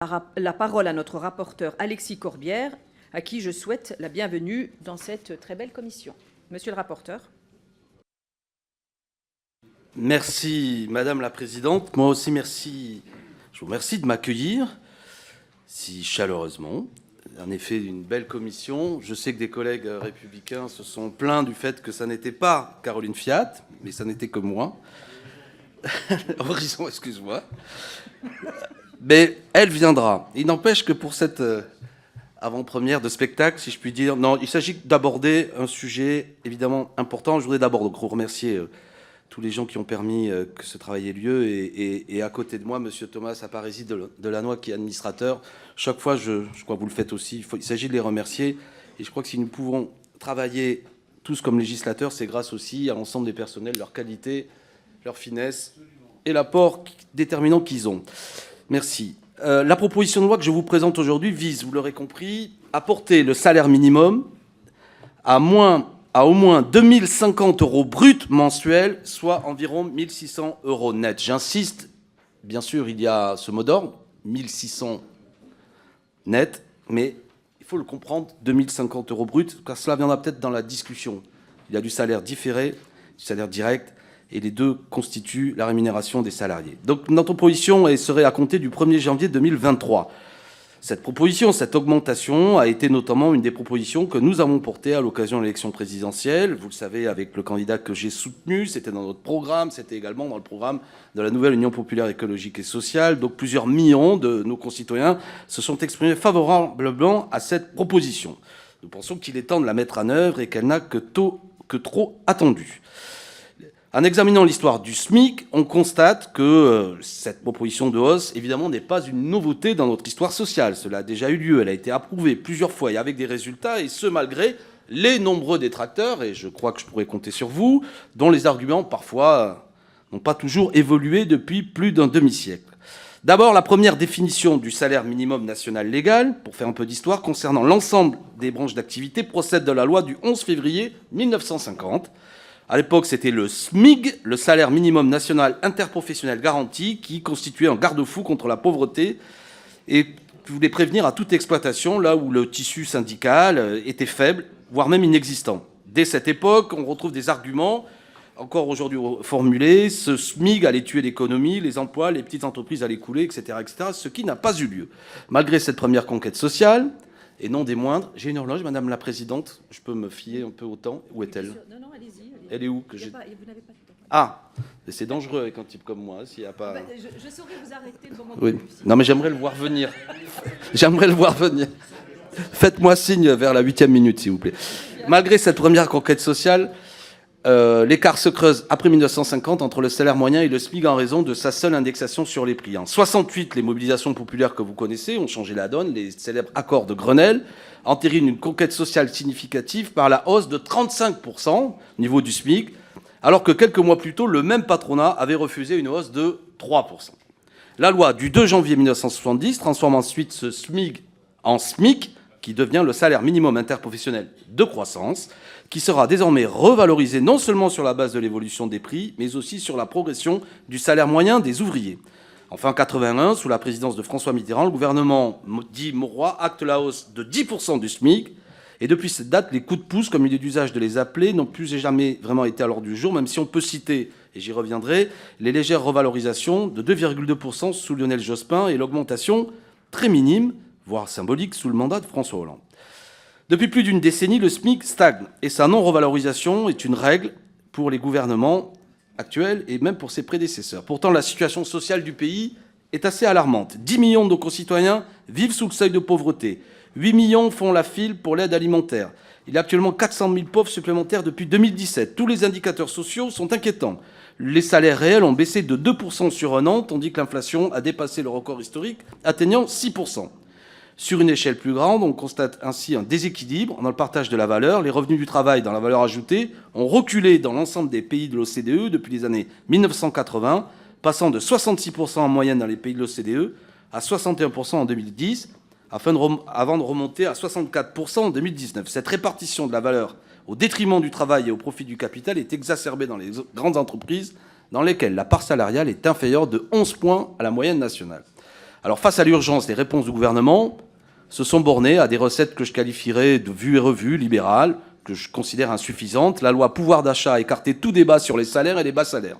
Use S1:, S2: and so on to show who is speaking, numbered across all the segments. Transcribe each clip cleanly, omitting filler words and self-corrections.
S1: la parole à notre rapporteur Alexis Corbière, à qui je souhaite la bienvenue dans cette très belle commission. Monsieur le rapporteur.
S2: Merci Madame la Présidente. Moi aussi, je vous remercie de m'accueillir si chaleureusement. En effet, une belle commission. Je sais que des collègues républicains se sont plaints du fait que ça n'était pas Caroline Fiat, mais ça n'était que moi. Horizon, excuse-moi. Mais elle viendra. Il n'empêche que pour cette avant-première de spectacle, si je puis dire, non, il s'agit d'aborder un sujet évidemment important. Je voudrais d'abord donc remercier tous les gens qui ont permis que ce travail ait lieu. Et à côté de moi, Monsieur Thomas Aparisi de Lannoy, qui est administrateur. Chaque fois, je crois que vous le faites aussi, il s'agit de les remercier. Et je crois que si nous pouvons travailler tous comme législateurs, c'est grâce aussi à l'ensemble des personnels, leur qualité, leur finesse et l'apport déterminant qu'ils ont. Merci. La proposition de loi que je vous présente aujourd'hui vise, vous l'aurez compris, à porter le salaire minimum à au moins 2050 € bruts mensuels, soit environ 1 600 € net. J'insiste, bien sûr, il y a ce mot d'ordre, 1 600 net, mais il faut le comprendre, 2050 € bruts, car cela viendra peut-être dans la discussion. Il y a du salaire différé, du salaire direct, et les deux constituent la rémunération des salariés. Donc notre proposition serait à compter du 1er janvier 2023. Cette proposition, cette augmentation a été notamment une des propositions que nous avons portées à l'occasion de l'élection présidentielle. Vous le savez, avec le candidat que j'ai soutenu, c'était dans notre programme, c'était également dans le programme de la nouvelle Union populaire écologique et sociale. Donc plusieurs millions de nos concitoyens se sont exprimés favorablement à cette proposition. Nous pensons qu'il est temps de la mettre en œuvre et qu'elle n'a que trop attendu. En examinant l'histoire du SMIC, on constate que cette proposition de hausse, évidemment, n'est pas une nouveauté dans notre histoire sociale. Cela a déjà eu lieu, elle a été approuvée plusieurs fois et avec des résultats, et ce, malgré les nombreux détracteurs, et je crois que je pourrais compter sur vous, dont les arguments, parfois, n'ont pas toujours évolué depuis plus d'un demi-siècle. D'abord, la première définition du salaire minimum national légal, pour faire un peu d'histoire, concernant l'ensemble des branches d'activité, procède de la loi du 11 février 1950. À l'époque, c'était le SMIG, le salaire minimum national interprofessionnel garanti, qui constituait un garde-fou contre la pauvreté et voulait prévenir à toute exploitation là où le tissu syndical était faible, voire même inexistant. Dès cette époque, on retrouve des arguments, encore aujourd'hui formulés, ce SMIG allait tuer l'économie, les emplois, les petites entreprises allaient couler, etc., ce qui n'a pas eu lieu. Malgré cette première conquête sociale, et non des moindres, j'ai une horloge, Madame la Présidente, je peux me fier un peu au temps. Où est-elle ?
S1: Non, allez-y.
S2: Elle est où que
S1: vous n'avez pas de temps.
S2: Ah, c'est dangereux avec un type comme moi, s'il n'y a pas...
S1: Je saurais vous arrêter le moment
S2: Oui. Non, mais j'aimerais le voir venir. J'aimerais le voir venir. Faites-moi signe vers la 8e minute, s'il vous plaît. Malgré cette première conquête sociale, l'écart se creuse après 1950 entre le salaire moyen et le SMIC en raison de sa seule indexation sur les prix. En 68, les mobilisations populaires que vous connaissez ont changé la donne. Les célèbres accords de Grenelle entérinent une conquête sociale significative par la hausse de 35% au niveau du SMIC, alors que quelques mois plus tôt, le même patronat avait refusé une hausse de 3%. La loi du 2 janvier 1970 transforme ensuite ce SMIC en SMIC, qui devient le salaire minimum interprofessionnel de croissance, qui sera désormais revalorisé non seulement sur la base de l'évolution des prix, mais aussi sur la progression du salaire moyen des ouvriers. Enfin, en 1981, sous la présidence de François Mitterrand, le gouvernement dit Mauroy acte la hausse de 10% du SMIC. Et depuis cette date, les coups de pouce, comme il est d'usage de les appeler, n'ont plus et jamais vraiment été à l'ordre du jour, même si on peut citer, et j'y reviendrai, les légères revalorisations de 2,2% sous Lionel Jospin et l'augmentation très minime, voire symbolique, sous le mandat de François Hollande. Depuis plus d'une décennie, le SMIC stagne et sa non-revalorisation est une règle pour les gouvernements actuels et même pour ses prédécesseurs. Pourtant, la situation sociale du pays est assez alarmante. 10 millions de nos concitoyens vivent sous le seuil de pauvreté. 8 millions font la file pour l'aide alimentaire. Il y a actuellement 400 000 pauvres supplémentaires depuis 2017. Tous les indicateurs sociaux sont inquiétants. Les salaires réels ont baissé de 2% sur un an, tandis que l'inflation a dépassé le record historique, atteignant 6%. Sur une échelle plus grande, on constate ainsi un déséquilibre dans le partage de la valeur. Les revenus du travail dans la valeur ajoutée ont reculé dans l'ensemble des pays de l'OCDE depuis les années 1980, passant de 66% en moyenne dans les pays de l'OCDE à 61% en 2010, avant de remonter à 64% en 2019. Cette répartition de la valeur au détriment du travail et au profit du capital est exacerbée dans les grandes entreprises dans lesquelles la part salariale est inférieure de 11 points à la moyenne nationale. Alors face à l'urgence, les réponses du gouvernement se sont bornées à des recettes que je qualifierais de vues et revues, libérales, que je considère insuffisantes. La loi pouvoir d'achat a écarté tout débat sur les salaires et les bas salaires.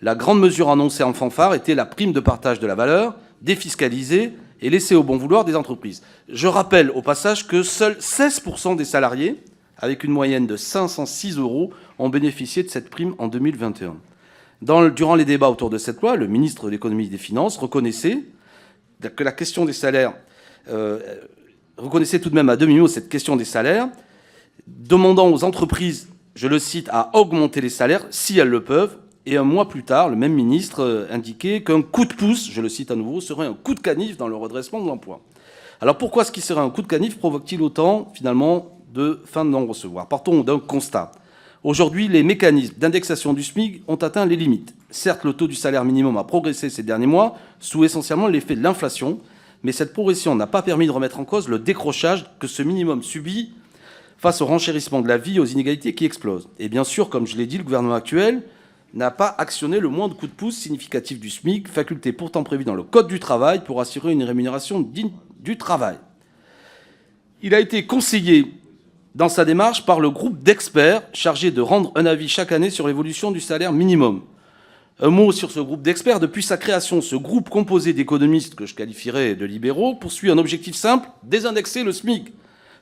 S2: La grande mesure annoncée en fanfare était la prime de partage de la valeur, défiscalisée et laissée au bon vouloir des entreprises. Je rappelle au passage que seuls 16% des salariés, avec une moyenne de 506 €, ont bénéficié de cette prime en 2021. Durant les débats autour de cette loi, le ministre de l'économie et des finances reconnaissait que la question des salaires, reconnaissait tout de même à demi-mot cette question des salaires, demandant aux entreprises, je le cite, à augmenter les salaires si elles le peuvent. Et un mois plus tard, le même ministre indiquait qu'un coup de pouce, je le cite à nouveau, serait un coup de canif dans le redressement de l'emploi. Alors pourquoi ce qui serait un coup de canif provoque-t-il autant, finalement, de fin de non-recevoir? Partons d'un constat. Aujourd'hui, les mécanismes d'indexation du SMIC ont atteint les limites. Certes, le taux du salaire minimum a progressé ces derniers mois, sous essentiellement l'effet de l'inflation, mais cette progression n'a pas permis de remettre en cause le décrochage que ce minimum subit face au renchérissement de la vie et aux inégalités qui explosent. Et bien sûr, comme je l'ai dit, le gouvernement actuel n'a pas actionné le moindre coup de pouce significatif du SMIC, faculté pourtant prévue dans le Code du travail pour assurer une rémunération digne du travail. Il a été conseillé dans sa démarche par le groupe d'experts chargé de rendre un avis chaque année sur l'évolution du salaire minimum. Un mot sur ce groupe d'experts. Depuis sa création, ce groupe composé d'économistes, que je qualifierais de libéraux, poursuit un objectif simple, désindexer le SMIC.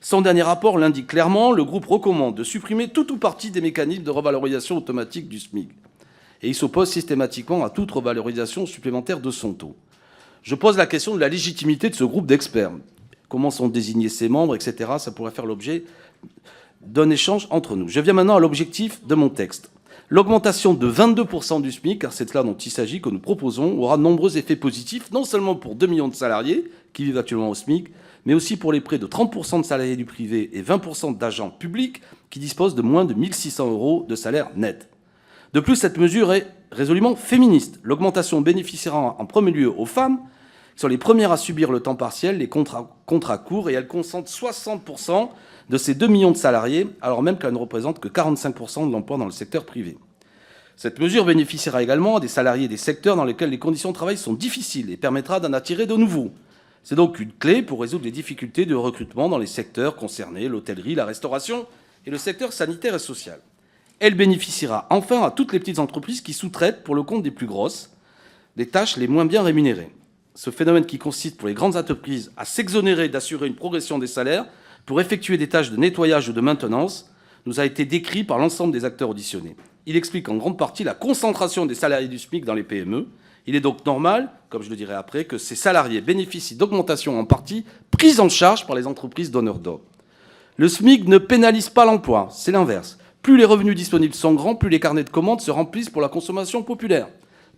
S2: Son dernier rapport l'indique clairement, le groupe recommande de supprimer tout ou partie des mécanismes de revalorisation automatique du SMIC. Et il s'oppose systématiquement à toute revalorisation supplémentaire de son taux. Je pose la question de la légitimité de ce groupe d'experts. Comment sont désignés ses membres, etc. Ça pourrait faire l'objet d'un échange entre nous. Je viens maintenant à l'objectif de mon texte. L'augmentation de 22% du SMIC, car c'est de cela dont il s'agit, que nous proposons, aura de nombreux effets positifs, non seulement pour 2 millions de salariés qui vivent actuellement au SMIC, mais aussi pour les près de 30% de salariés du privé et 20% d'agents publics qui disposent de moins de 1 600 € de salaire net. De plus, cette mesure est résolument féministe. L'augmentation bénéficiera en premier lieu aux femmes, qui sont les premières à subir le temps partiel, les contrats courts, et elles concentrent 60% de ces 2 millions de salariés, alors même qu'elles ne représentent que 45% de l'emploi dans le secteur privé. Cette mesure bénéficiera également à des salariés des secteurs dans lesquels les conditions de travail sont difficiles et permettra d'en attirer de nouveaux. C'est donc une clé pour résoudre les difficultés de recrutement dans les secteurs concernés, l'hôtellerie, la restauration et le secteur sanitaire et social. Elle bénéficiera enfin à toutes les petites entreprises qui sous-traitent pour le compte des plus grosses les tâches les moins bien rémunérées. Ce phénomène qui consiste pour les grandes entreprises à s'exonérer d'assurer une progression des salaires pour effectuer des tâches de nettoyage ou de maintenance nous a été décrit par l'ensemble des acteurs auditionnés. Il explique en grande partie la concentration des salariés du SMIC dans les PME. Il est donc normal, comme je le dirai après, que ces salariés bénéficient d'augmentations en partie prises en charge par les entreprises donneurs d'ordre. Le SMIC ne pénalise pas l'emploi, c'est l'inverse. Plus les revenus disponibles sont grands, plus les carnets de commandes se remplissent pour la consommation populaire.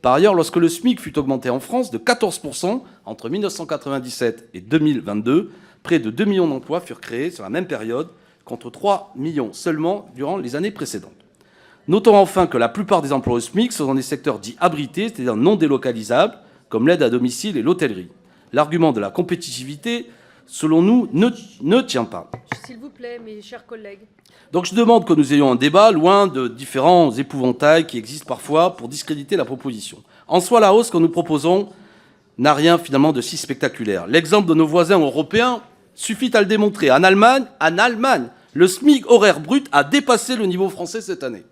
S2: Par ailleurs, lorsque le SMIC fut augmenté en France de 14% entre 1997 et 2022, près de 2 millions d'emplois furent créés sur la même période, contre 3 millions seulement durant les années précédentes. Notons enfin que la plupart des emplois au SMIC sont dans des secteurs dits abrités, c'est-à-dire non délocalisables, comme l'aide à domicile et l'hôtellerie. L'argument de la compétitivité, selon nous, ne tient pas.
S1: S'il vous plaît, mes chers collègues.
S2: Donc je demande que nous ayons un débat loin de différents épouvantails qui existent parfois pour discréditer la proposition. En soi, la hausse que nous proposons n'a rien finalement de si spectaculaire. L'exemple de nos voisins européens suffit à le démontrer. En Allemagne, le SMIC horaire brut a dépassé le niveau français cette année.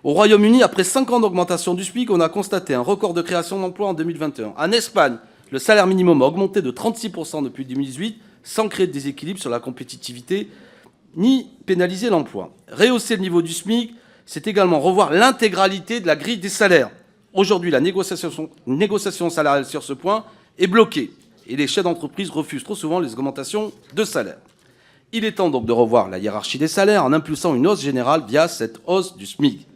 S2: Au Royaume-Uni, après 5 ans d'augmentation du SMIC, on a constaté un record de création d'emplois en 2021. En Espagne, le salaire minimum a augmenté de 36% depuis 2018, sans créer de déséquilibre sur la compétitivité ni pénaliser l'emploi. Rehausser le niveau du SMIC, c'est également revoir l'intégralité de la grille des salaires. Aujourd'hui, la négociation salariale sur ce point est bloquée et les chefs d'entreprise refusent trop souvent les augmentations de salaire. Il est temps donc de revoir la hiérarchie des salaires en impulsant une hausse générale via cette hausse du SMIC.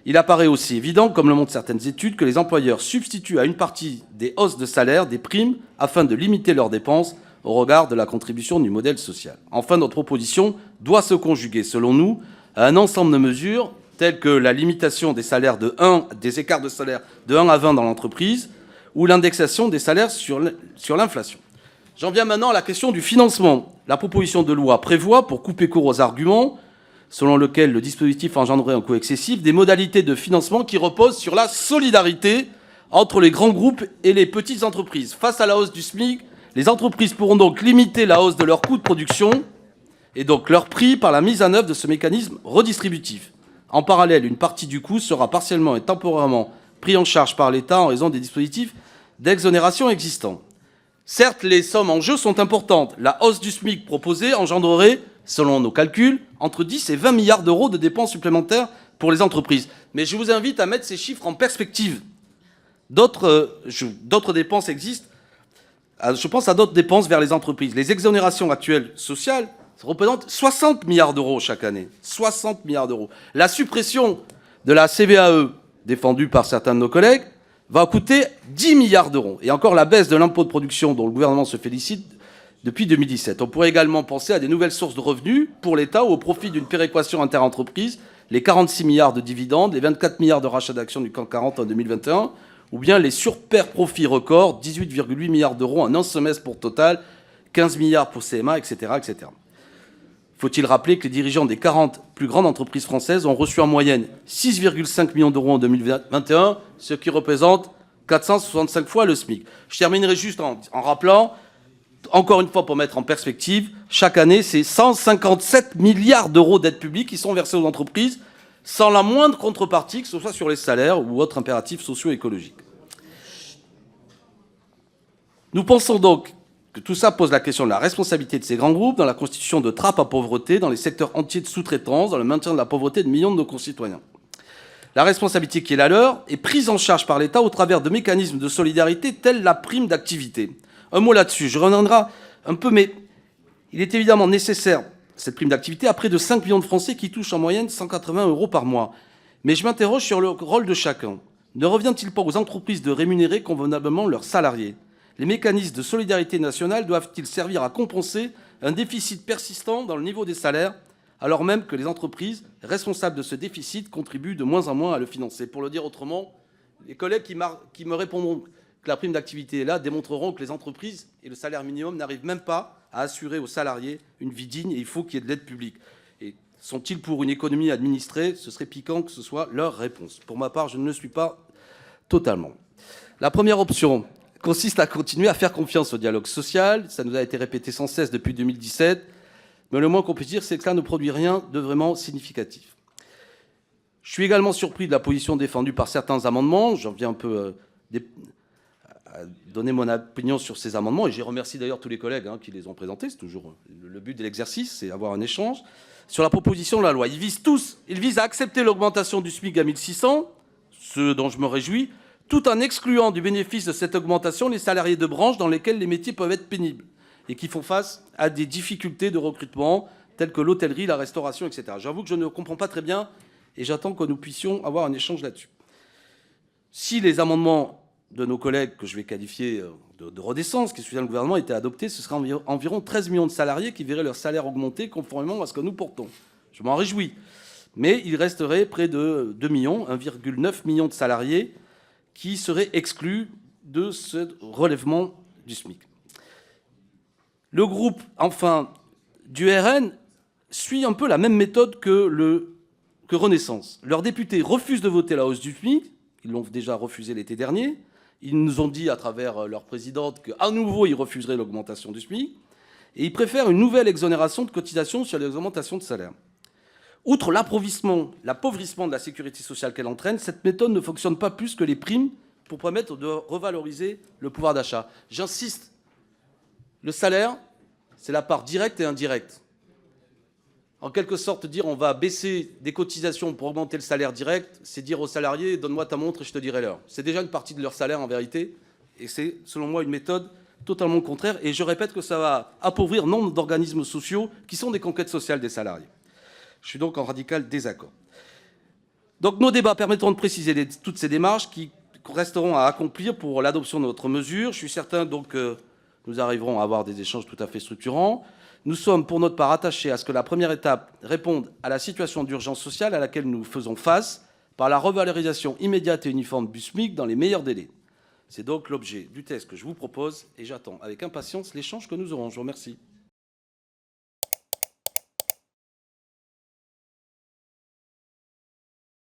S2: Il apparaît aussi évident, comme le montrent certaines études, que les employeurs substituent à une partie des hausses de salaire des primes afin de limiter leurs dépenses au regard de la contribution du modèle social. Enfin, notre proposition doit se conjuguer, selon nous, à un ensemble de mesures telles que la limitation des écarts de salaire de 1 à 20 dans l'entreprise ou l'indexation des salaires sur l'inflation. J'en viens maintenant à la question du financement. La proposition de loi prévoit, pour couper court aux arguments selon lesquels le dispositif engendrerait un coût excessif, des modalités de financement qui reposent sur la solidarité entre les grands groupes et les petites entreprises. Face à la hausse du SMIC, les entreprises pourront donc limiter la hausse de leurs coûts de production et donc leur prix par la mise en œuvre de ce mécanisme redistributif. En parallèle, une partie du coût sera partiellement et temporairement pris en charge par l'État en raison des dispositifs d'exonération existants. Certes, les sommes en jeu sont importantes. La hausse du SMIC proposée engendrerait, selon nos calculs, entre 10 et 20 milliards d'euros de dépenses supplémentaires pour les entreprises. Mais je vous invite à mettre ces chiffres en perspective. D'autres dépenses existent. Je pense à d'autres dépenses vers les entreprises. Les exonérations actuelles sociales représentent 60 milliards d'euros chaque année. 60 milliards d'euros. La suppression de la CVAE, défendue par certains de nos collègues, va coûter 10 milliards d'euros. Et encore la baisse de l'impôt de production dont le gouvernement se félicite depuis 2017. On pourrait également penser à des nouvelles sources de revenus pour l'État ou au profit d'une péréquation interentreprises, les 46 milliards de dividendes, les 24 milliards de rachats d'actions du CAC 40 en 2021, ou bien les surper-profits records, 18,8 milliards d'euros en un semestre pour Total, 15 milliards pour CMA, etc. etc. Faut-il rappeler que les dirigeants des 40 plus grandes entreprises françaises ont reçu en moyenne 6,5 millions d'euros en 2021, ce qui représente 465 fois le SMIC. Je terminerai juste en rappelant, encore une fois pour mettre en perspective, chaque année, c'est 157 milliards d'euros d'aides publiques qui sont versées aux entreprises sans la moindre contrepartie, que ce soit sur les salaires ou autres impératifs socio-écologiques. Nous pensons donc que tout ça pose la question de la responsabilité de ces grands groupes dans la constitution de trappes à pauvreté, dans les secteurs entiers de sous-traitance, dans le maintien de la pauvreté de millions de nos concitoyens. La responsabilité qui est la leur est prise en charge par l'État au travers de mécanismes de solidarité tels la prime d'activité. Un mot là-dessus, je reviendrai un peu, mais il est évidemment nécessaire, cette prime d'activité, à près de 5 millions de Français qui touchent en moyenne 180 € par mois. Mais je m'interroge sur le rôle de chacun. Ne revient-il pas aux entreprises de rémunérer convenablement leurs salariés ? Les mécanismes de solidarité nationale doivent-ils servir à compenser un déficit persistant dans le niveau des salaires, alors même que les entreprises responsables de ce déficit contribuent de moins en moins à le financer ? Pour le dire autrement, les collègues qui me répondront que la prime d'activité est là démontreront que les entreprises et le salaire minimum n'arrivent même pas à assurer aux salariés une vie digne et il faut qu'il y ait de l'aide publique. Et sont-ils pour une économie administrée ? Ce serait piquant que ce soit leur réponse. Pour ma part, je ne le suis pas totalement. La première option consiste à continuer à faire confiance au dialogue social. Ça nous a été répété sans cesse depuis 2017. Mais le moins qu'on puisse dire, c'est que ça ne produit rien de vraiment significatif. Je suis également surpris de la position défendue par certains amendements. J'en viens un peu à donner mon opinion sur ces amendements. Et je remercie d'ailleurs tous les collègues qui les ont présentés. C'est toujours le but de l'exercice, c'est avoir un échange. Sur la proposition de la loi, ils visent à accepter l'augmentation du SMIC à 1 600, ce dont je me réjouis, tout en excluant du bénéfice de cette augmentation les salariés de branches dans lesquelles les métiers peuvent être pénibles et qui font face à des difficultés de recrutement telles que l'hôtellerie, la restauration, etc. J'avoue que je ne comprends pas très bien et j'attends que nous puissions avoir un échange là-dessus. Si les amendements de nos collègues, que je vais qualifier de redescente, qui soutiennent le gouvernement, étaient adoptés, ce serait environ 13 millions de salariés qui verraient leur salaire augmenter conformément à ce que nous portons. Je m'en réjouis. Mais il resterait près de 2 millions, 1,9 million de salariés qui seraient exclus de ce relèvement du SMIC. Le groupe, enfin, du RN suit un peu la même méthode que Renaissance. Leurs députés refusent de voter la hausse du SMIC. Ils l'ont déjà refusé l'été dernier. Ils nous ont dit à travers leur présidente qu'à nouveau, ils refuseraient l'augmentation du SMIC. Et ils préfèrent une nouvelle exonération de cotisation sur les augmentations de salaire. Outre l'appauvrissement de la sécurité sociale qu'elle entraîne, cette méthode ne fonctionne pas plus que les primes pour permettre de revaloriser le pouvoir d'achat. J'insiste, le salaire, c'est la part directe et indirecte. En quelque sorte, dire on va baisser des cotisations pour augmenter le salaire direct, c'est dire aux salariés, donne-moi ta montre et je te dirai l'heure. C'est déjà une partie de leur salaire en vérité, et c'est selon moi une méthode totalement contraire. Et je répète que ça va appauvrir nombre d'organismes sociaux qui sont des conquêtes sociales des salariés. Je suis donc en radical désaccord. Donc nos débats permettront de préciser toutes ces démarches qui resteront à accomplir pour l'adoption de notre mesure. Je suis certain donc que nous arriverons à avoir des échanges tout à fait structurants. Nous sommes pour notre part attachés à ce que la première étape réponde à la situation d'urgence sociale à laquelle nous faisons face par la revalorisation immédiate et uniforme du SMIC dans les meilleurs délais. C'est donc l'objet du texte que je vous propose et j'attends avec impatience l'échange que nous aurons. Je vous remercie.